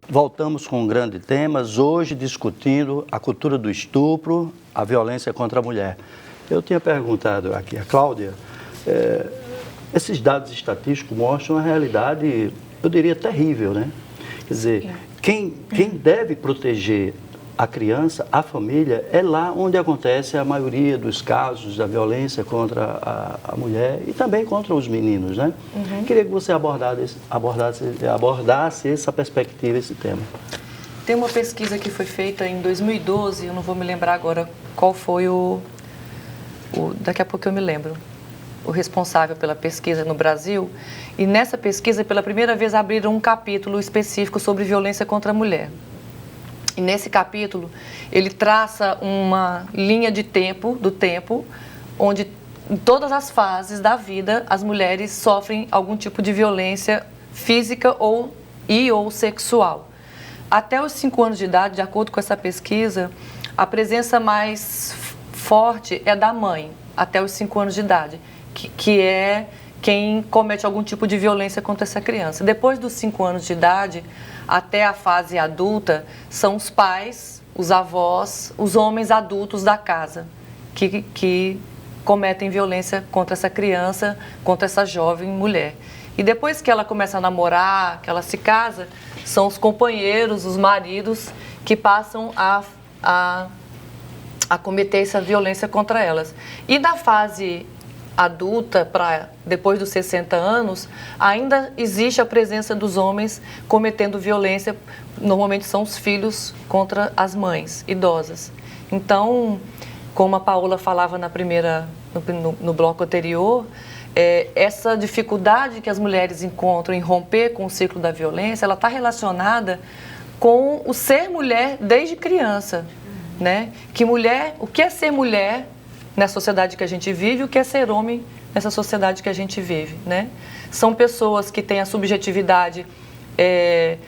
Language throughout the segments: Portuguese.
Voltamos com grandes temas, hoje discutindo a cultura do estupro, a violência contra a mulher. Eu tinha perguntado aqui a Cláudia, esses dados estatísticos mostram uma realidade, eu diria, terrível, né? Quer dizer, quem deve proteger a criança, a família, é lá onde acontece a maioria dos casos da violência contra a mulher e também contra os meninos, né? Queria que você abordasse essa perspectiva, esse tema. Tem uma pesquisa que foi feita em 2012, eu não vou me lembrar agora qual foi daqui a pouco eu me lembro, o responsável pela pesquisa no Brasil, e nessa pesquisa, pela primeira vez, abriram um capítulo específico sobre violência contra a mulher. E nesse capítulo, ele traça uma linha de tempo, onde em todas as fases da vida, as mulheres sofrem algum tipo de violência física ou sexual. Até os 5 anos de idade, de acordo com essa pesquisa, a presença mais forte é da mãe, até os 5 anos de idade, que é quem comete algum tipo de violência contra essa criança. Depois dos 5 anos de idade, até a fase adulta, são os pais, os avós, os homens adultos da casa que cometem violência contra essa criança, contra essa jovem mulher. E depois que ela começa a namorar, que ela se casa, são os companheiros, os maridos, que passam a cometer essa violência contra elas. E na fase adulta, depois dos 60 anos, ainda existe a presença dos homens cometendo violência, normalmente são os filhos contra as mães idosas. Então, como a Paola falava no bloco anterior, essa dificuldade que as mulheres encontram em romper com o ciclo da violência, ela está relacionada com o ser mulher desde criança, né? O que é ser mulher na sociedade que a gente vive, o que é ser homem nessa sociedade que a gente vive, né? São pessoas que têm a subjetividade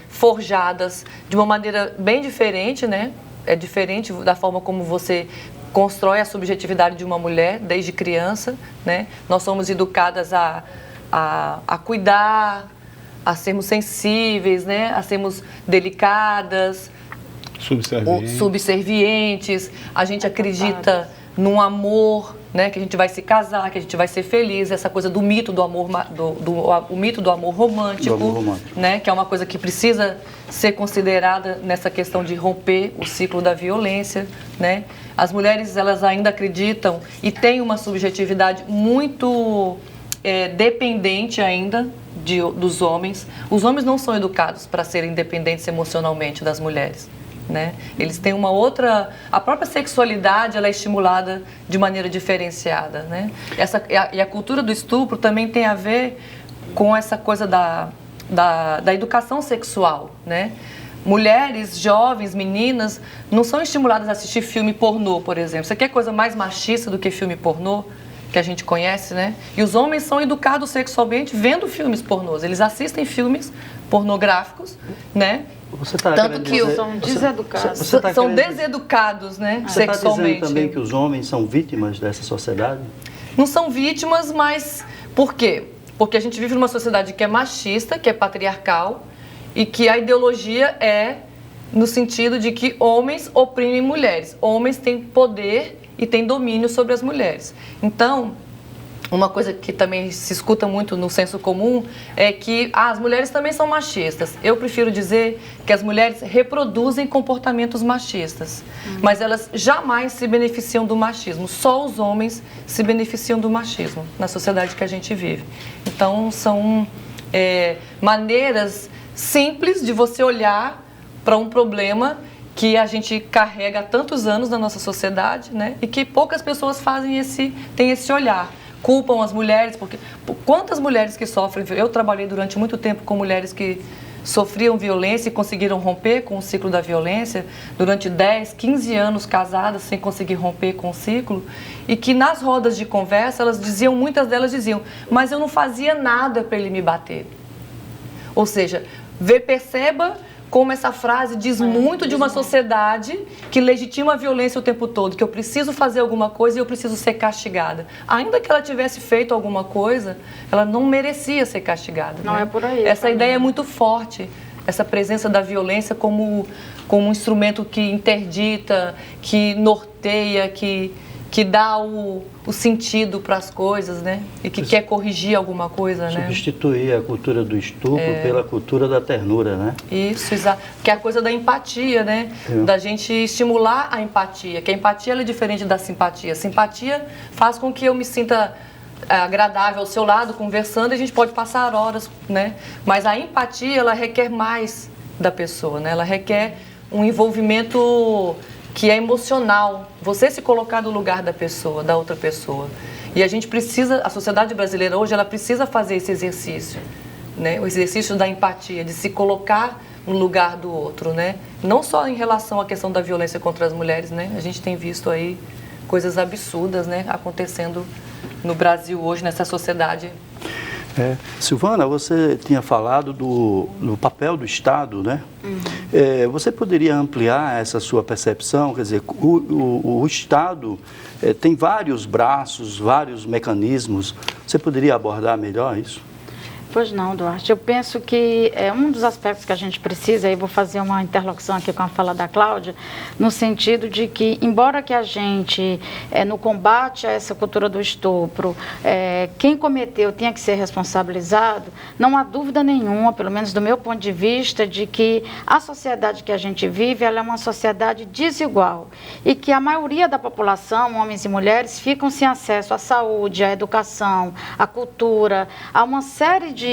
forjadas de uma maneira bem diferente, né? É diferente da forma como você constrói a subjetividade de uma mulher desde criança, né? Nós somos educadas a cuidar, a sermos sensíveis, né? A sermos delicadas, subservientes. A gente acredita num amor, né, que a gente vai se casar, que a gente vai ser feliz, essa coisa do mito do amor, o mito do amor romântico, né, que é uma coisa que precisa ser considerada nessa questão de romper o ciclo da violência, né? As mulheres, elas ainda acreditam e têm uma subjetividade muito dependente ainda dos homens. Os homens não são educados para serem independentes emocionalmente das mulheres, né? Eles têm uma outra... A própria sexualidade, ela é estimulada de maneira diferenciada, né? E a cultura do estupro também tem a ver com essa coisa da educação sexual, né? Mulheres, jovens, meninas, não são estimuladas a assistir filme pornô, por exemplo. Você quer coisa mais machista do que filme pornô, que a gente conhece, né? E os homens são educados sexualmente vendo filmes pornôs. Eles assistem filmes pornográficos, né? Você tá tanto que dizer, são deseducados. São deseducados, né? Você sexualmente. Você está dizendo também que os homens são vítimas dessa sociedade? Não são vítimas, mas por quê? Porque a gente vive numa sociedade que é machista, que é patriarcal, e que a ideologia é no sentido de que homens oprimem mulheres. Homens têm poder e têm domínio sobre as mulheres. Então, uma coisa que também se escuta muito no senso comum é que as mulheres também são machistas. Eu prefiro dizer que as mulheres reproduzem comportamentos machistas, mas elas jamais se beneficiam do machismo. Só os homens se beneficiam do machismo na sociedade que a gente vive. Então, são maneiras simples de você olhar para um problema que a gente carrega há tantos anos na nossa sociedade, né? E que poucas pessoas têm esse olhar. Culpam as mulheres, porque quantas mulheres que sofrem... Eu trabalhei durante muito tempo com mulheres que sofriam violência e conseguiram romper com o ciclo da violência, durante 10, 15 anos casadas sem conseguir romper com o ciclo, e que nas rodas de conversa, muitas delas diziam, mas eu não fazia nada para ele me bater. Ou seja, perceba como essa frase diz muito de uma sociedade que legitima a violência o tempo todo, que eu preciso fazer alguma coisa e eu preciso ser castigada. Ainda que ela tivesse feito alguma coisa, ela não merecia ser castigada. Não, né? é por aí. Essa ideia é muito forte, essa presença da violência como um instrumento que interdita, que norteia, que dá o sentido para as coisas, né? E que quer corrigir alguma coisa, né? Substituir a cultura do estupro pela cultura da ternura, né? Isso, exato. Que é a coisa da empatia, né? Da gente estimular a empatia, que a empatia ela é diferente da simpatia. A simpatia faz com que eu me sinta agradável ao seu lado, conversando, e a gente pode passar horas, né? Mas a empatia, ela requer mais da pessoa, né? Ela requer um envolvimento que é emocional, você se colocar no lugar da pessoa, da outra pessoa. E a gente precisa, a sociedade brasileira hoje, ela precisa fazer esse exercício, né? O exercício da empatia, de se colocar no lugar do outro, né? Não só em relação à questão da violência contra as mulheres, né? A gente tem visto aí coisas absurdas, né, acontecendo no Brasil hoje, nessa sociedade. Silvana, você tinha falado do papel do Estado, né? Você poderia ampliar essa sua percepção? Quer dizer, o Estado tem vários braços, vários mecanismos. Você poderia abordar melhor isso? Pois não, Duarte. Eu penso que um dos aspectos que a gente precisa, e vou fazer uma interlocução aqui com a fala da Cláudia, no sentido de que, embora que a gente, no combate a essa cultura do estupro, quem cometeu tenha que ser responsabilizado, não há dúvida nenhuma, pelo menos do meu ponto de vista, de que a sociedade que a gente vive, ela é uma sociedade desigual e que a maioria da população, homens e mulheres, ficam sem acesso à saúde, à educação, à cultura, a uma série de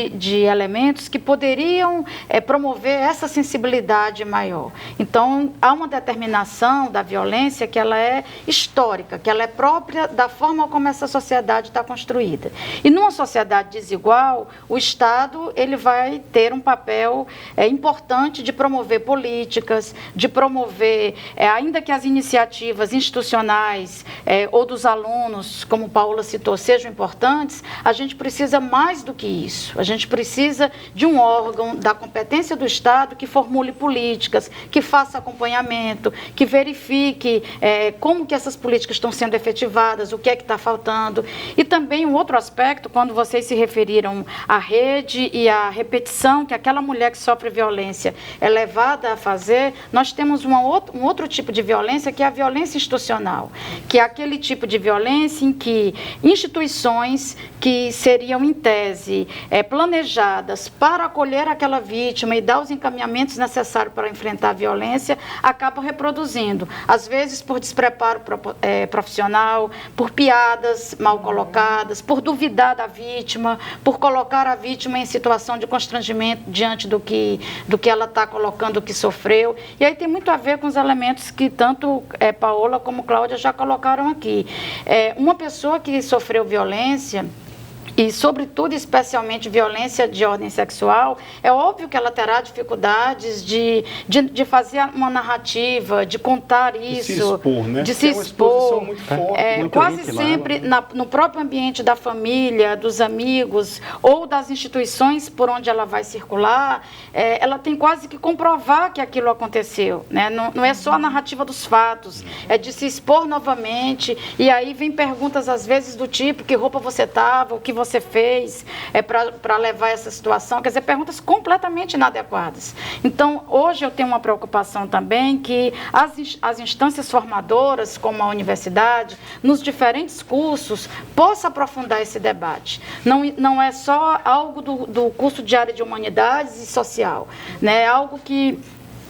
elementos que poderiam promover essa sensibilidade maior. Então, há uma determinação da violência que ela é histórica, que ela é própria da forma como essa sociedade está construída. E numa sociedade desigual, o Estado ele vai ter um papel importante de promover políticas, de promover, ainda que as iniciativas institucionais ou dos alunos, como Paola citou, sejam importantes, a gente precisa mais do que isso. A gente precisa de um órgão da competência do Estado que formule políticas, que faça acompanhamento, que verifique como que essas políticas estão sendo efetivadas, o que é que está faltando. E também um outro aspecto, quando vocês se referiram à rede e à repetição que aquela mulher que sofre violência é levada a fazer, nós temos um outro tipo de violência, que é a violência institucional, que é aquele tipo de violência em que instituições que seriam, em tese, planejadas para acolher aquela vítima e dar os encaminhamentos necessários para enfrentar a violência, acabam reproduzindo, às vezes por despreparo profissional, por piadas mal colocadas, por duvidar da vítima, por colocar a vítima em situação de constrangimento diante do que ela está colocando, o que sofreu. E aí tem muito a ver com os elementos que tanto Paola como Cláudia já colocaram aqui. Uma pessoa que sofreu violência, e, sobretudo, especialmente violência de ordem sexual, é óbvio que ela terá dificuldades de fazer uma narrativa, de contar isso, de se expor, né? De se expor. Muito forte, muito quase íntima, sempre no próprio ambiente da família, dos amigos ou das instituições por onde ela vai circular, ela tem quase que comprovar que aquilo aconteceu, né? Não é só a narrativa dos fatos, é de se expor novamente, e aí vem perguntas às vezes do tipo: que roupa você estava, o que você fez para levar essa situação, quer dizer, perguntas completamente inadequadas. Então, hoje eu tenho uma preocupação também que as instâncias formadoras, como a universidade, nos diferentes cursos, possa aprofundar esse debate. Não é só algo do curso de área de humanidades e social, né? É algo que,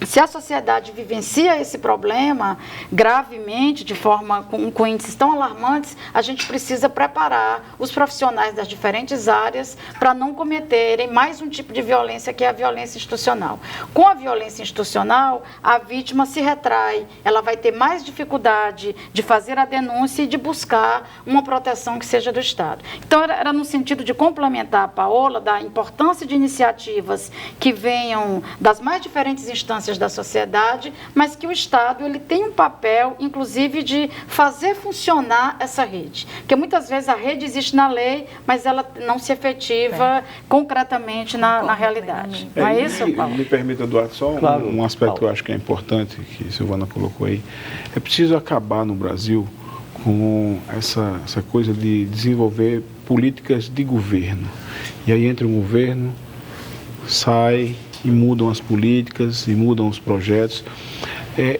se a sociedade vivencia esse problema gravemente, de forma com índices tão alarmantes, a gente precisa preparar os profissionais das diferentes áreas para não cometerem mais um tipo de violência, que é a violência institucional. Com a violência institucional, a vítima se retrai, ela vai ter mais dificuldade de fazer a denúncia e de buscar uma proteção que seja do Estado. Então, era no sentido de complementar a Paola, da importância de iniciativas que venham das mais diferentes instâncias carências da sociedade, mas que o Estado ele tem um papel, inclusive, de fazer funcionar essa rede. Porque muitas vezes a rede existe na lei, mas ela não se efetiva concretamente na realidade. Não é isso, Paulo? Me permita, Eduardo, só um aspecto que eu acho que é importante, que a Silvana colocou aí. É preciso acabar no Brasil com essa coisa de desenvolver políticas de governo. E aí entra um governo, sai e mudam as políticas e mudam os projetos.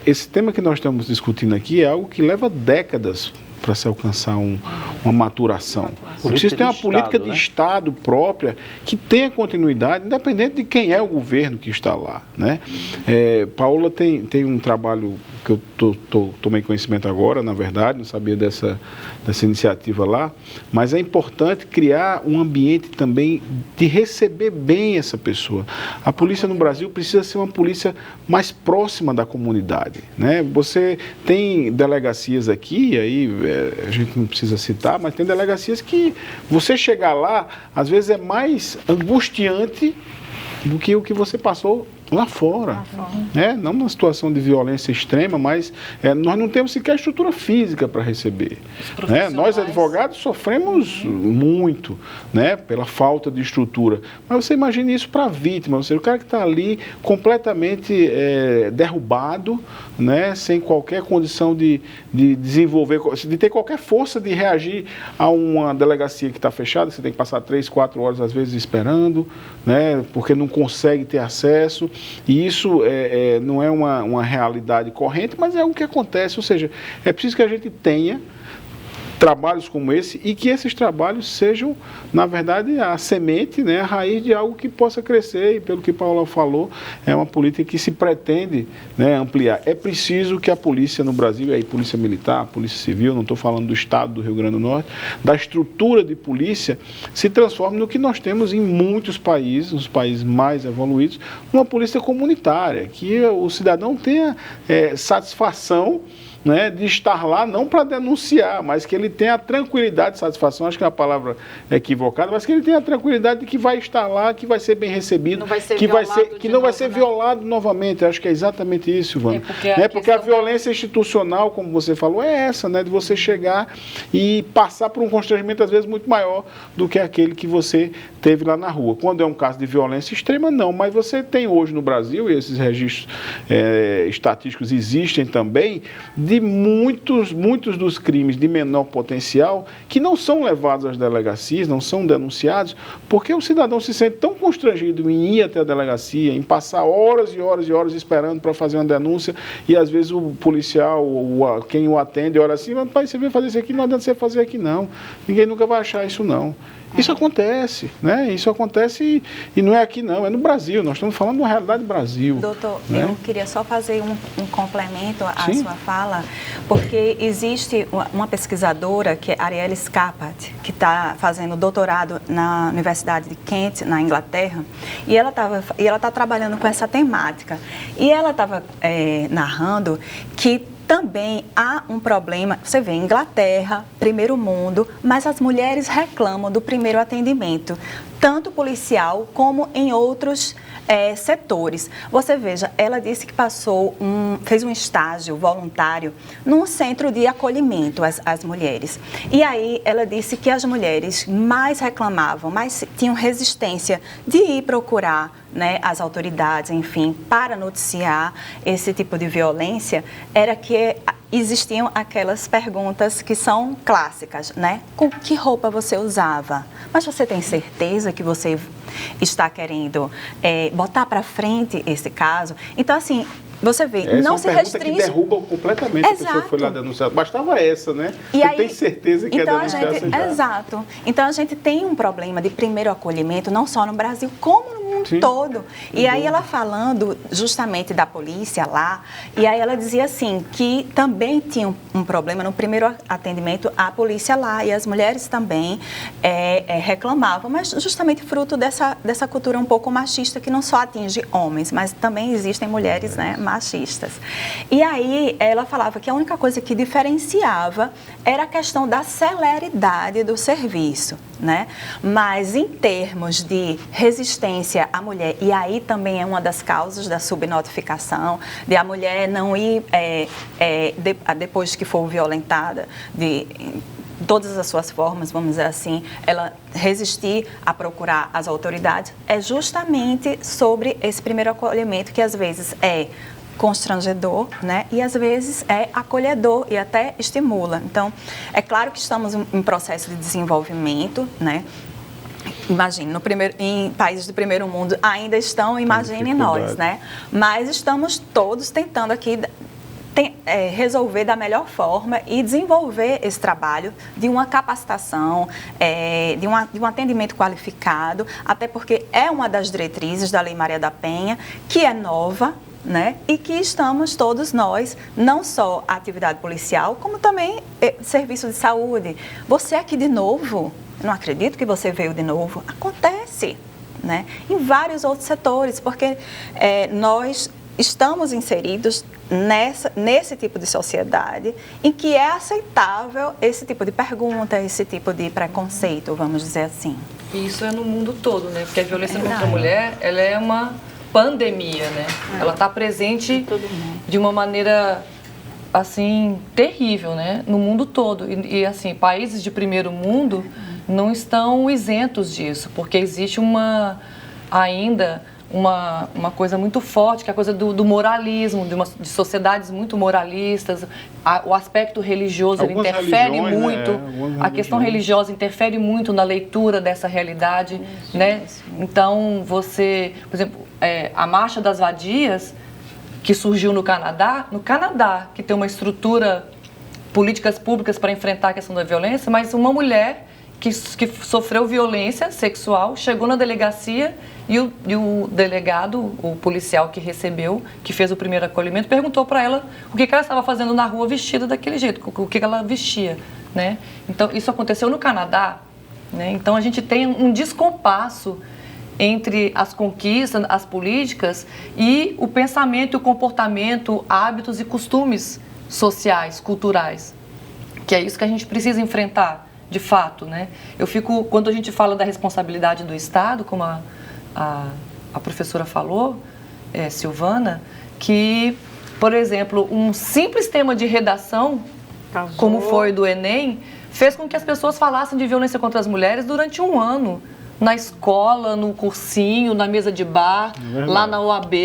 Esse tema que nós estamos discutindo aqui é algo que leva décadas para se alcançar uma maturação. Precisa ter uma política de Estado própria que tenha continuidade, independente de quem é o governo que está lá, né? Paula tem um trabalho que eu tomei conhecimento agora, na verdade, não sabia dessa iniciativa lá, mas é importante criar um ambiente também de receber bem essa pessoa. A polícia no Brasil precisa ser uma polícia mais próxima da comunidade, né? Você tem delegacias aqui, aí a gente não precisa citar, mas tem delegacias que você chegar lá, às vezes é mais angustiante do que o que você passou lá fora, não uma situação de violência extrema, mas nós não temos sequer estrutura física para receber. Nós, advogados, sofremos muito, pela falta de estrutura. Mas você imagina isso para a vítima, ou seja, o cara que está ali completamente derrubado, sem qualquer condição de desenvolver, de ter qualquer força de reagir a uma delegacia que está fechada, você tem que passar 3, 4 horas, às vezes, esperando, porque não consegue ter acesso. E isso não é uma realidade corrente, mas é o que acontece. Ou seja, é preciso que a gente tenha trabalhos como esse e que esses trabalhos sejam, na verdade, a semente, a raiz de algo que possa crescer. E pelo que Paula falou, é uma política que se pretende ampliar. É preciso que a polícia no Brasil, e aí polícia militar, polícia civil, não estou falando do estado do Rio Grande do Norte, da estrutura de polícia, se transforme no que nós temos em muitos países, nos países mais evoluídos, uma polícia comunitária, que o cidadão tenha satisfação de estar lá, não para denunciar, mas que ele tenha a tranquilidade, satisfação, acho que é uma palavra equivocada, mas que ele tenha a tranquilidade de que vai estar lá, que vai ser bem recebido, que não vai ser violado novamente. Acho que é exatamente isso, Ivana. Porque a violência institucional, como você falou, é essa, de você chegar e passar por um constrangimento, às vezes, muito maior do que aquele que você teve lá na rua. Quando é um caso de violência extrema, não, mas você tem hoje no Brasil, e esses registros estatísticos existem também, de muitos dos crimes de menor potencial que não são levados às delegacias, não são denunciados, porque o cidadão se sente tão constrangido em ir até a delegacia, em passar horas e horas e horas esperando para fazer uma denúncia, e às vezes o policial, quem o atende, olha assim, mas você veio fazer isso aqui, não adianta você fazer aqui não, ninguém nunca vai achar isso não. Isso acontece, Isso acontece e não é aqui não, é no Brasil, nós estamos falando de uma realidade do Brasil. Doutor, eu queria só fazer um complemento à sua fala, porque existe uma pesquisadora, que é Arielle Scapat, que está fazendo doutorado na Universidade de Kent, na Inglaterra, e ela está trabalhando com essa temática. E ela estava narrando que também há um problema, você vê, Inglaterra, primeiro mundo, mas as mulheres reclamam do primeiro atendimento, tanto policial como em outros setores. Você veja, ela disse que fez um estágio voluntário num centro de acolhimento às mulheres. E aí ela disse que as mulheres mais reclamavam, mais tinham resistência de ir procurar as autoridades, enfim, para noticiar esse tipo de violência, era que existiam aquelas perguntas que são clássicas, Com que roupa você usava? Mas você tem certeza que você está querendo botar para frente esse caso? Então, assim, você vê, não se restringe... que derruba completamente a pessoa que foi lá denunciar. Bastava essa, Você tem certeza que então é denunciar. Exato. Então, a gente tem um problema de primeiro acolhimento, não só no Brasil, como no mundo todo. E aí ela falando justamente da polícia lá, e aí ela dizia assim, que também tinha um problema no primeiro atendimento à polícia lá, e as mulheres também reclamavam, mas justamente fruto dessa cultura um pouco machista, que não só atinge homens, mas também existem mulheres, machistas. E aí ela falava que a única coisa que diferenciava era a questão da celeridade do serviço, Mas em termos de resistência a mulher, e aí também é uma das causas da subnotificação, de a mulher não ir, depois que for violentada, de todas as suas formas, vamos dizer assim, ela resistir a procurar as autoridades, é justamente sobre esse primeiro acolhimento que às vezes é constrangedor, né? E às vezes é acolhedor e até estimula. Então, é claro que estamos em processo de desenvolvimento, né? Imagine, em países do primeiro mundo ainda estão, imagine nós, né? Mas estamos todos tentando aqui resolver da melhor forma e desenvolver esse trabalho de uma capacitação, de um atendimento qualificado, até porque é uma das diretrizes da Lei Maria da Penha, que é nova, né? E que estamos todos nós, não só a atividade policial, como também serviço de saúde. Você aqui de novo, não acredito que você veio de novo, acontece, né? Em vários outros setores, porque nós estamos inseridos nesse tipo de sociedade em que é aceitável esse tipo de pergunta, esse tipo de preconceito, vamos dizer assim. E isso é no mundo todo, né? Porque a violência contra a mulher, ela é uma pandemia, né? Ela está presente de uma maneira, assim, terrível, né? No mundo todo. E assim, países de primeiro mundo não estão isentos disso, porque existe ainda uma coisa muito forte, que é a coisa do moralismo, de sociedades muito moralistas. O aspecto religioso ele interfere muito, a questão religiosa interfere muito na leitura dessa realidade, né? Então, por exemplo, a Marcha das Vadias, que surgiu no Canadá, que tem uma estrutura, políticas públicas para enfrentar a questão da violência, mas uma mulher que sofreu violência sexual, chegou na delegacia e o delegado, o policial que recebeu, que fez o primeiro acolhimento, perguntou para ela o que ela estava fazendo na rua vestida daquele jeito, o que ela vestia, né? Então, isso aconteceu no Canadá, né? Então, a gente tem um descompasso entre as conquistas, as políticas e o pensamento, o comportamento, hábitos e costumes sociais, culturais, que é isso que a gente precisa enfrentar. De fato, né? Quando a gente fala da responsabilidade do Estado, como a professora falou, Silvana, que, por exemplo, um simples tema de redação, como foi do Enem, fez com que as pessoas falassem de violência contra as mulheres durante um ano. Na escola, no cursinho, na mesa de bar, lá na OAB,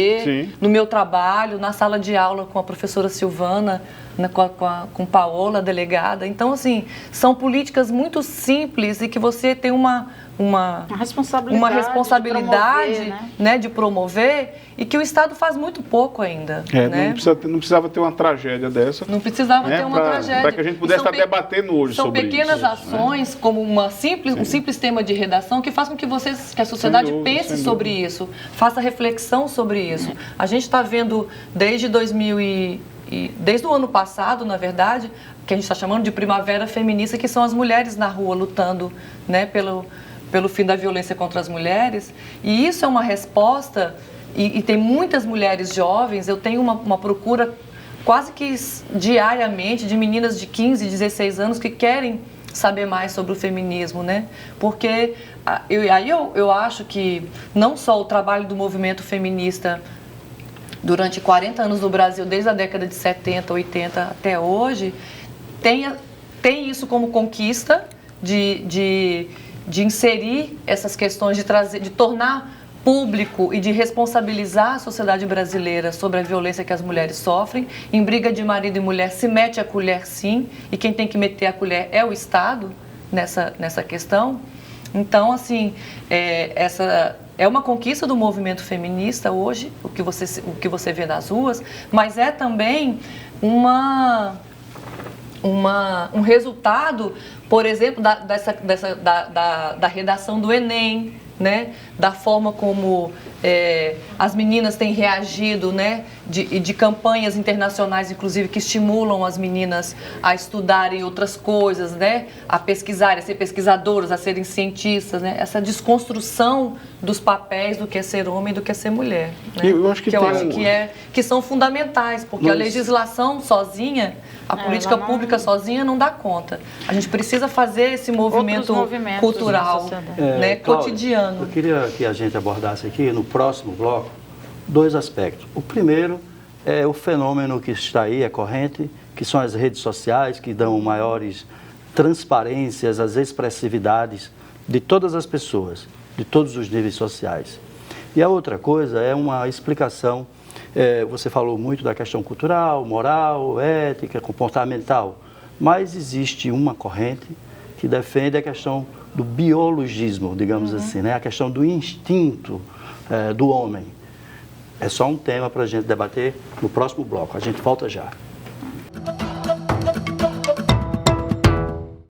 no meu trabalho, na sala de aula com a professora Silvana, com Paola, a delegada. Então, assim, são políticas muito simples e que você tem uma responsabilidade de promover e que o Estado faz muito pouco ainda. Né? Não precisava ter uma tragédia dessa. Não precisava ter uma tragédia. Para que a gente pudesse estar debatendo hoje sobre isso. São pequenas ações, como um simples tema de redação, que faz com que a sociedade pense sobre isso, faça reflexão sobre isso. A gente está vendo desde o ano passado, na verdade, que a gente está chamando de primavera feminista, que são as mulheres na rua lutando, né, pelo fim da violência contra as mulheres. E isso é uma resposta, e tem muitas mulheres jovens, eu tenho uma procura quase que diariamente de meninas de 15, 16 anos que querem saber mais sobre o feminismo, né? Porque eu acho que não só o trabalho do movimento feminista durante 40 anos no Brasil, desde a década de 70, 80 até hoje, tem isso como conquista de inserir essas questões, de tornar público e de responsabilizar a sociedade brasileira sobre a violência que as mulheres sofrem. Em briga de marido e mulher se mete a colher, sim, e quem tem que meter a colher é o Estado nessa questão. Então, assim, essa é uma conquista do movimento feminista hoje, o que você vê nas ruas, mas é também um resultado, por exemplo, da redação do Enem, né? Da forma como as meninas têm reagido, né, de campanhas internacionais, inclusive, que estimulam as meninas a estudarem outras coisas, né, a pesquisarem, a ser pesquisadoras, a serem cientistas, né, essa desconstrução dos papéis do que é ser homem e do que é ser mulher. Né, eu acho que são fundamentais, porque a legislação sozinha, a política pública sozinha não dá conta. A gente precisa fazer esse movimento cultural, né, Cláudia, cotidiano. Eu queria que a gente abordasse aqui, no próximo bloco, 2 aspectos. O primeiro é o fenômeno que está aí, é corrente, que são as redes sociais, que dão maiores transparências, as expressividades de todas as pessoas, de todos os níveis sociais. E a outra coisa é uma explicação, você falou muito da questão cultural, moral, ética, comportamental, mas existe uma corrente que defende a questão do biologismo, digamos assim, né? A questão do instinto do homem. É só um tema para a gente debater no próximo bloco. A gente volta já.